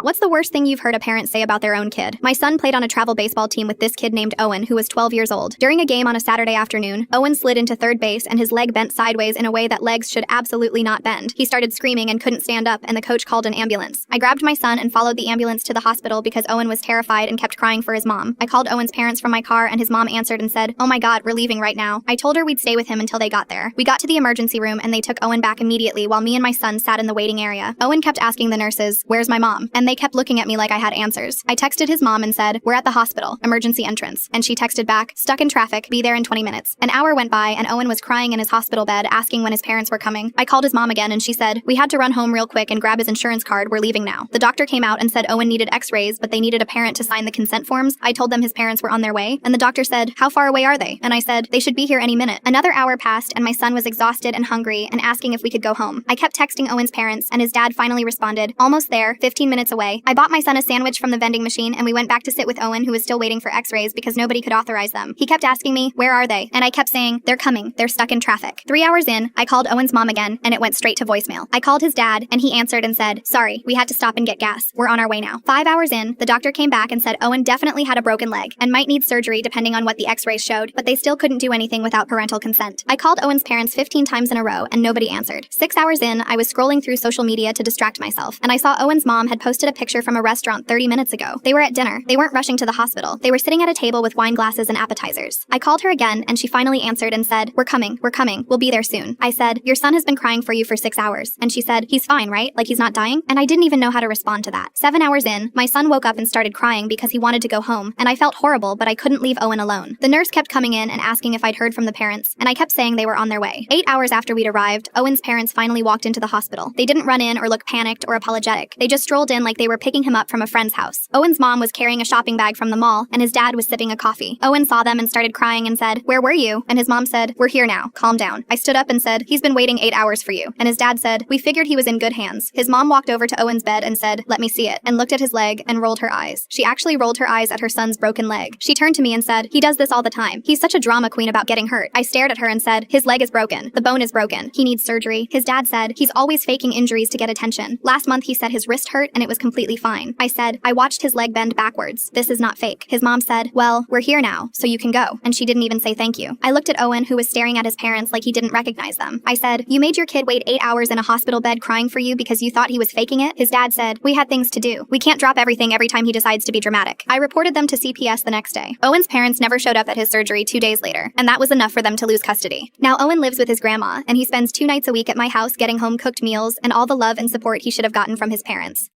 What's the worst thing you've heard a parent say about their own kid? My son played on a travel baseball team with this kid named Owen, who was 12 years old. During a game on a Saturday afternoon, Owen slid into third base and his leg bent sideways in a way that legs should absolutely not bend. He started screaming and couldn't stand up, and the coach called an ambulance. I grabbed my son and followed the ambulance to the hospital because Owen was terrified and kept crying for his mom. I called Owen's parents from my car and his mom answered and said, "Oh my God, we're leaving right now." I told her we'd stay with him until they got there. We got to the emergency room and they took Owen back immediately while me and my son sat in the waiting area. Owen kept asking the nurses, "Where's my mom?" And they kept looking at me like I had answers. I texted his mom and said, "We're at the hospital, emergency entrance." And she texted back, "Stuck in traffic, be there in 20 minutes. An hour went by and Owen was crying in his hospital bed asking when his parents were coming. I called his mom again and she said, "We had to run home real quick and grab his insurance card, we're leaving now." The doctor came out and said Owen needed x-rays, but they needed a parent to sign the consent forms. I told them his parents were on their way, and the doctor said, "How far away are they?" And I said, "They should be here any minute." Another hour passed and my son was exhausted and hungry and asking if we could go home. I kept texting Owen's parents and his dad finally responded, "Almost there, 15 minutes away." I bought my son a sandwich from the vending machine and we went back to sit with Owen, who was still waiting for x-rays because nobody could authorize them. He kept asking me, "Where are they?" And I kept saying, "They're coming, they're stuck in traffic." 3 hours in, I called Owen's mom again and it went straight to voicemail. I called his dad and he answered and said, "Sorry, we had to stop and get gas. We're on our way now." 5 hours in, the doctor came back and said Owen definitely had a broken leg and might need surgery depending on what the x-rays showed, but they still couldn't do anything without parental consent. I called Owen's parents 15 times in a row and nobody answered. 6 hours in, I was scrolling through social media to distract myself and I saw Owen's mom had posted a picture from a restaurant 30 minutes ago. They were at dinner. They weren't rushing to the hospital. They were sitting at a table with wine glasses and appetizers. I called her again and she finally answered and said, we're coming, we'll be there soon." I said, "Your son has been crying for you for 6 hours." And she said, "He's fine, right? Like he's not dying?" And I didn't even know how to respond to that. 7 hours in, my son woke up and started crying because he wanted to go home, and I felt horrible, but I couldn't leave Owen alone. The nurse kept coming in and asking if I'd heard from the parents, and I kept saying they were on their way. 8 hours after we'd arrived, Owen's parents finally walked into the hospital. They didn't run in or look panicked or apologetic. They just strolled in like they were picking him up from a friend's house. Owen's mom was carrying a shopping bag from the mall, and his dad was sipping a coffee. Owen saw them and started crying and said, "Where were you?" And his mom said, "We're here now, calm down." I stood up and said, "He's been waiting 8 hours for you." And his dad said, "We figured he was in good hands." His mom walked over to Owen's bed and said, "Let me see it," and looked at his leg and rolled her eyes. She actually rolled her eyes at her son's broken leg. She turned to me and said, "He does this all the time. He's such a drama queen about getting hurt." I stared at her and said, "His leg is broken. The bone is broken. He needs surgery." His dad said, "He's always faking injuries to get attention. Last month he said his wrist hurt and it was completely fine." I said, "I watched his leg bend backwards. This is not fake." His mom said, "Well, we're here now, so you can go." And she didn't even say thank you. I looked at Owen, who was staring at his parents like he didn't recognize them. I said, "You made your kid wait 8 hours in a hospital bed crying for you because you thought he was faking it?" His dad said, "We had things to do. We can't drop everything every time he decides to be dramatic." I reported them to CPS the next day. Owen's parents never showed up at his surgery 2 days later, and that was enough for them to lose custody. Now Owen lives with his grandma, and he spends 2 nights a week at my house getting home cooked meals and all the love and support he should have gotten from his parents.